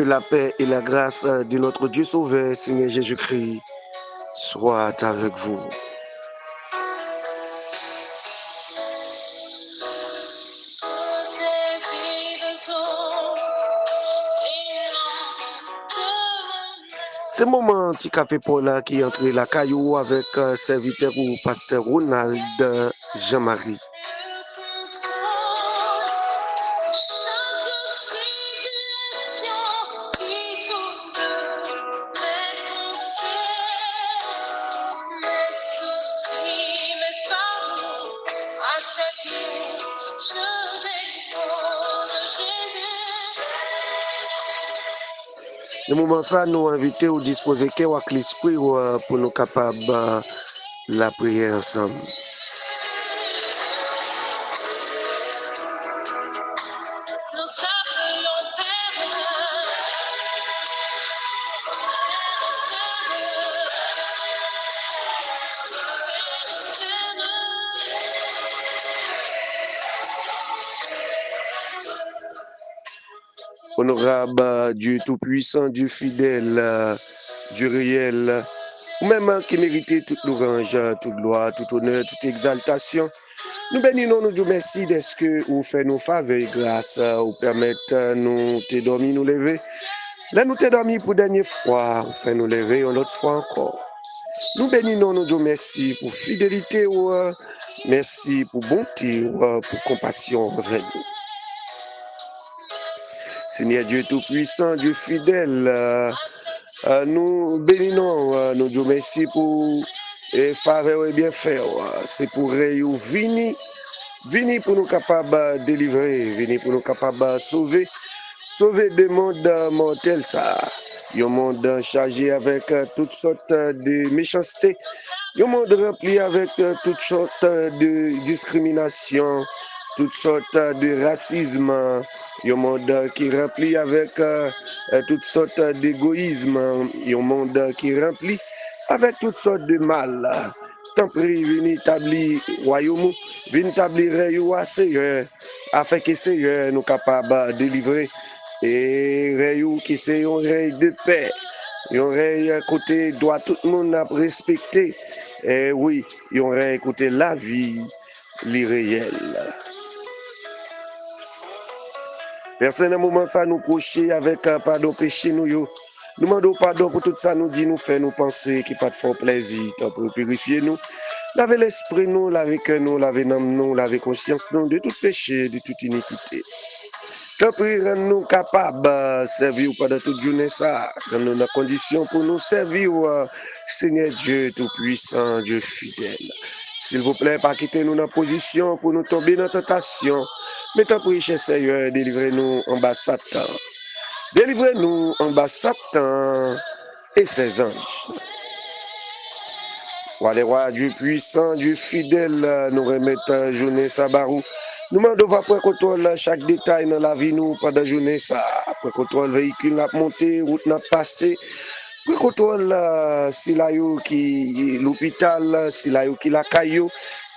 Que la paix et la grâce de notre Dieu Sauveur, Seigneur Jésus-Christ, soient avec vous. C'est le moment petit café Paula qui est entré la caillou avec serviteur ou pasteur Ronald Jean-Marie. Le moment ça, nous inviter ou disposer cœur avec l'esprit pour nous capables la prière ensemble. Honorable Dieu Tout-Puissant, Dieu fidèle, Dieu réel, ou même qui mérite toute louange, toute gloire, tout honneur, toute exaltation. Nous bénissons, nous disons merci d'être que vous faites nos faveurs, grâce, vous permettez nous te dormir, nous lever. Là, nous te dormir pour la dernière fois, vous faites nous lever une autre fois encore. Nous bénissons, nous disons merci pour fidélité, merci pour bonté, pour compassion envers nous. Seigneur Dieu Tout-Puissant, Dieu fidèle, nous bénissons, nous disons merci pour faveur et bienfait. C'est pour venir pour nous capables de délivrer, venir pour nous capables de sauver des mondes mortels, ça. Un monde chargé avec toutes sortes de méchanceté, un monde rempli avec toutes sortes de discrimination, toutes sortes de racisme, un monde qui est rempli avec toutes sortes d'égoïsme, un monde qui est rempli avec toutes sortes de mal. Tant pis, venez établir royaume, venez établir règne, Seigneur, afin que Seigneur nous capable de délivrer et règne qui c'est un règne de paix, un règne côté doit tout le monde respecter. Et oui, un règne côté la vie, l'irréel. Personne à un moment ça nous coucher avec pardon péché nous yo. Nous demandons pardon pour tout ça nous dit nous fait nous penser qui pas de fort plaisir pour purifier nous. Laver l'esprit nous, laver cœur nous, laver l'âme nous, laver conscience nous de tout péché, de toute iniquité. Tant pis rendre-nous capables de servir pendant toute journée ça, dans nos conditions pour nous servir, Seigneur Dieu Tout-Puissant, Dieu fidèle. S'il vous plaît, pas quitter nous dans la position pour nous tomber dans la tentation. Mais tant pis, cher Seigneur, délivrez-nous en bas Satan. Délivrez-nous en bas Satan et ses anges. Roi des rois, Dieu puissant, Dieu fidèle, nous remettons journée Sabarou. Nous demandons après contrôle chaque détail dans la vie nous pendant la journée ça. Après contrôle véhicule n'a monté, route n'a passé. Après contrôle si la yo qui l'hôpital, si la yo qui la caillou,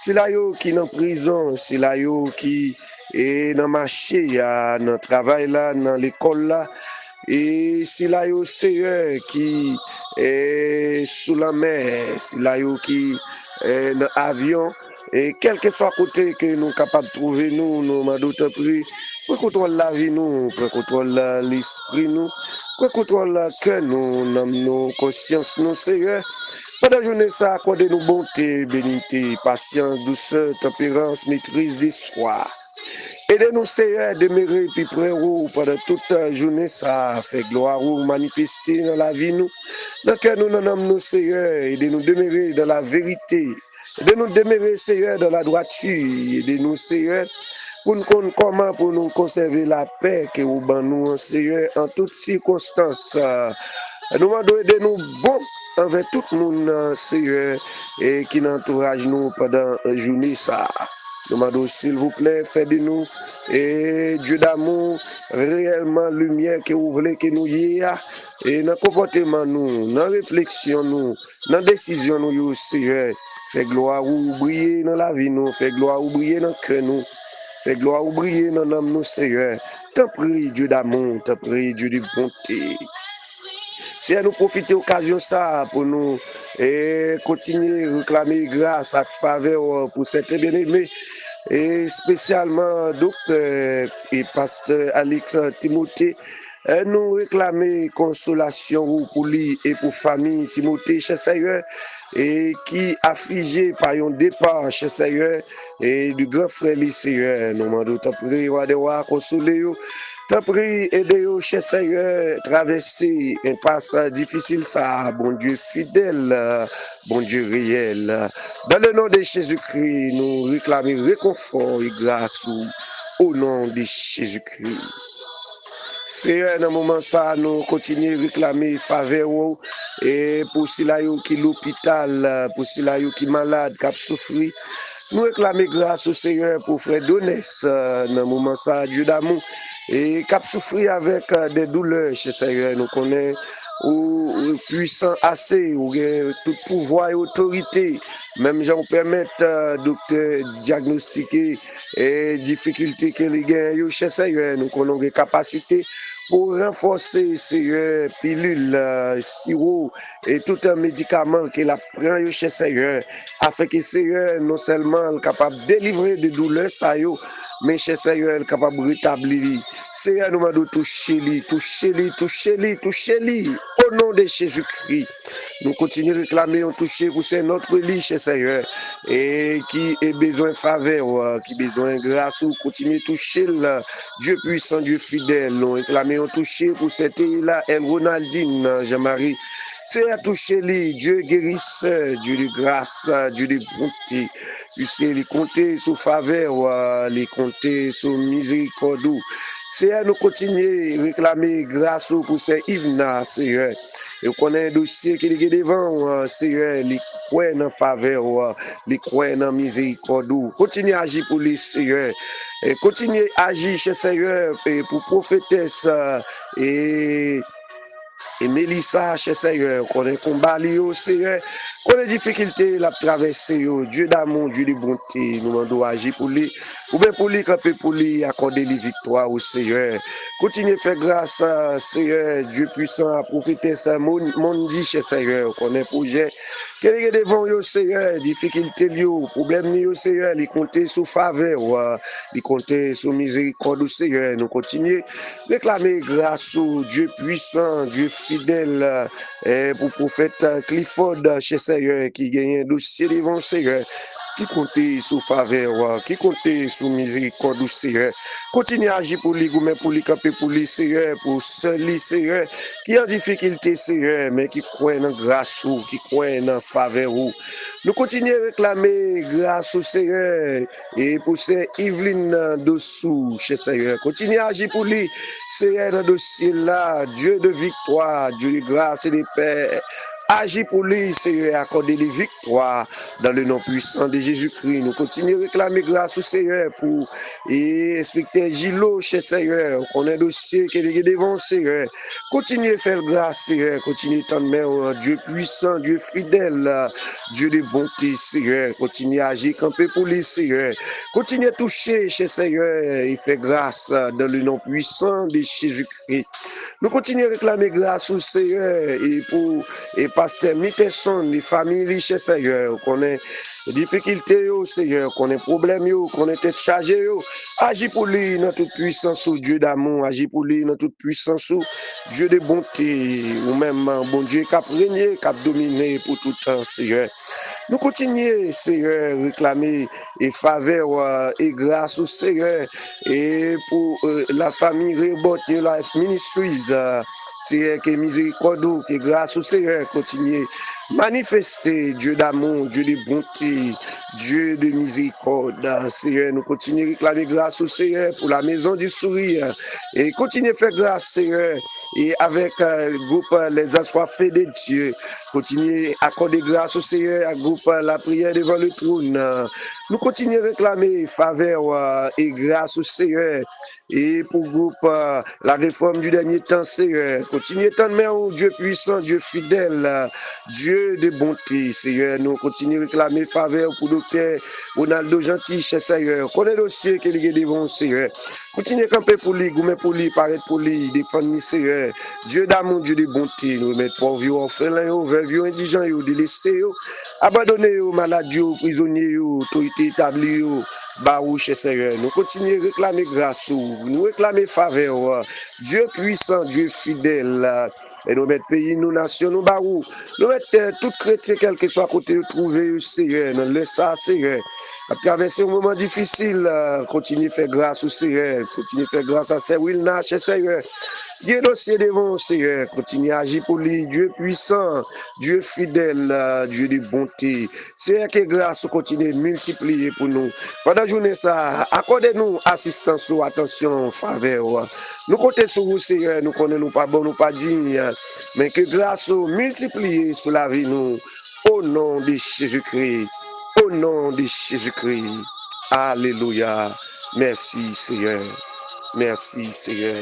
si la yo qui dans prison, si la yo qui est dans marché, dans le travail là, dans l'école là. Et si la yo Seigneur qui est sous la mer, si la yo qui est dans l'avion, et quel que soit côté que nous sommes capables de trouver, nous m'adou te prie, pour contrôler la vie, nous, pour contrôler l'esprit, nous, pour contrôler le cœur, nous, nos consciences, nous, Seigneur. Pendant la journée, ça, accordez-nous bonté, bénité, patience, douceur, tempérance, maîtrise des soirs. Aidez-nous, Seigneur, demeurer puis frérot pendant toute la journée, ça fait gloire ou manifester dans la vie, nous. Dans le cœur, nous, nous, Seigneur, aidez-nous demeurer dans la vérité. Aidez-nous demeurer, Seigneur, dans la droiture. Aidez-nous, Seigneur, pour nous connaître comment pour nous conserver la paix que vous ban nous, Seigneur, en toutes circonstances. Nous demandons aidez-nous bon envers tout le monde, Seigneur, et qui entourage nous pendant la journée, ça. Nous demandons, s'il vous plaît, faites de nous, et Dieu d'amour, réellement lumière que vous voulez que nous y ayons, et dans le comportement nous, dans la réflexion nous, dans la décision nous, Seigneur, fait gloire ou briller dans la vie nous, fait gloire ou briller dans le cœur nous. Fais gloire ou briller dans l'âme nous, Seigneur. T'en prie, Dieu d'amour, t'en prie, Dieu de bonté. Seigneur, nous profiter de l'occasion ça pour nous et continuer à réclamer grâce à faveur pour cette bien-aimé et spécialement docteur et pasteur Alex Timothée. Nous réclamer consolation pour lui et pour famille Timothée, cher Seigneur, et qui affligé par un départ, cher Seigneur, et du grand frère Seigneur. Nous demandons de prier, roi de roi, consoler. T'as pris, aidez-vous, cher Seigneur, traverser un passage difficile, ça, bon Dieu fidèle, bon Dieu réel. Dans le nom de Jésus-Christ, nous réclamons réconfort et grâce au nom de Jésus-Christ. Seigneur, dans le moment ça, nous continuons à réclamer faveur et pour ceux qui sont l'hôpital, pour ceux qui sont malades, qui souffrent. Nous réclamons grâce au Seigneur pour frère Donès, dans le moment ça, Dieu d'amour, et qui souffert avec des douleurs chez Seigneur. Nous connaissons ou puissant assez, ou tout pouvoir et autorité, même j'en permettre docteur diagnostiquer et difficultés que les gagnent chez Seigneur. Nous connaissons des capacités pour renforcer ces pilules, sirop et tout un médicament qu'il a pris chez Seigneur, afin que Seigneur non seulement est capable de délivrer des douleurs, mais chez Seigneur est capable de rétablir. Seigneur nous demande de toucher lui, au nom de Jésus-Christ. Nous continuons à réclamer, on toucher pour c'est notre lit chez Seigneur, et qui a besoin de faveur, qui a besoin de grâce, ou continuer à toucher Dieu puissant, Dieu fidèle. Nous réclamons, on toucher pour cette là, El Ronaldine, Jean-Marie. C'est à toucher lui, Dieu guérisseur, Dieu de grâce, Dieu de bonté, puisqu'il compte sous faveur, il compte sous miséricorde. C'est à nous continuer à réclamer grâce pour ces Yvna, Seigneur. Et on connaît un dossier qui est devant, Seigneur, il croit en faveur, il croit en miséricorde. Continuez à agir pour lui, Seigneur. Et continuez à agir chez Seigneur pour prophétesse et Mélissa, cher Seigneur, qu'on ait combat au Seigneur, qu'on ait difficulté la traverser, Dieu d'amour, Dieu de bonté, nous demandons agir pour lui, ou bien pour lui, camper pour lui, accorder les victoires au Seigneur. Continuez à faire grâce, Seigneur, Dieu puissant, à profiter ça, mon dit, cher Seigneur, qu'on ait projet, quel est devant au Seigneur, difficulté, problème, au Seigneur, il compte sous faveur, il compte sous miséricorde au Seigneur, nous continuons à réclamer grâce au Dieu puissant, Dieu fidèle, pour prophète Clifford chez Seigneur, qui gagne un dossier devant Seigneur, qui compte sous faveur, qui compte sous miséricorde du Seigneur. Continue à agir pour lui, pour lui, camper pour lui, Seigneur, pour celui, Seigneur, qui est en difficulté, Seigneur, mais qui croit en grâce ou, qui croit en faveur ou. Nous continuons à réclamer grâce au Seigneur et pour ces Yveline dessous chez Seigneur. Continue à agir pour lui, Seigneur, dans le dossier là, Dieu de victoire, Dieu de grâce et de paix. Agis pour lui, Seigneur, accorder les victoires dans le nom puissant de Jésus-Christ. Nous continuons à réclamer grâce au Seigneur pour inspecter Gilo chez Seigneur. On a un dossier qui est devant Seigneur. Continuez à faire grâce, Seigneur. Continuez à tendre Dieu puissant, Dieu fidèle, Dieu de bonté, Seigneur. Continuez à agir, camper pour lui, Seigneur. Continuez à toucher chez Seigneur et faire grâce dans le nom puissant de Jésus-Christ. Nous continuons à réclamer grâce au Seigneur et pasteur Mickelson, les familles chez Seigneur, qu'on ait difficultés au Seigneur, qu'on ait problèmes, qu'on ait tête chargée, agis pour lui dans toute puissance, Dieu d'amour, agis pour lui dans toute puissance, Dieu de bonté, ou même bon Dieu qui a régné, qui a dominé pour tout temps, Seigneur. Nous continuons, Seigneur, réclamer et faveur et grâce au Seigneur et pour la famille Rebot New Life Ministries, Seigneur, que miséricorde, que grâce au Seigneur continue manifester Dieu d'amour, Dieu de bonté, Dieu de miséricorde. Seigneur, nous continuons à réclamer grâce au Seigneur pour la maison du sourire et continuez à faire grâce, Seigneur, et avec le groupe Les Assoiffés de Dieu. Continuez à accorder grâce au Seigneur, à groupe La Prière devant le trône. Nous continuons à réclamer faveur et grâce au Seigneur. Et pour groupe la réforme du dernier temps, Seigneur, continuez à tendre Dieu puissant, Dieu fidèle, Dieu de bonté, Seigneur. Nous continuons à réclamer faveur pour docteur Ronaldo Gentil, Seigneur. Connaît le dossier qu'il y a devant, Seigneur. Continuez à camper pour lui, goumer pour lui, paraître pour lui, défendre, Seigneur. Dieu d'amour, Dieu de bonté, nous remettre pauvres, orphelins, veuves, indigents, délaissés, abandonnés, malades, prisonniers, autorités établies, Barouche, Seigneur. Nous continuons à réclamer grâce, nous réclamer faveur. Dieu puissant, Dieu fidèle. Et nous mettons pays, nous nations, nous barou. Nous mettons tout chrétien, quel que soit côté, trouver, Seigneur. Nous laissons ça, Seigneur. À traverser un moment difficile, continuez à faire grâce au Seigneur. Continuez à faire grâce à Seigneur Wilnash, Seigneur. Dieu dossier devant, Seigneur. Continue à agir pour lui. Dieu puissant, Dieu fidèle, Dieu de bonté. Seigneur, que grâce continue à multiplier pour nous. Pendant la journée, ça, accordez-nous assistance ou attention, faveur. Nous comptons sur vous, Seigneur. Nous connaissons nous pas bon, nous pas dignes. Mais que grâce multiplier sur la vie, nous. Au nom de Jésus-Christ. Au nom de Jésus-Christ. Alléluia. Merci, Seigneur. Merci, Seigneur.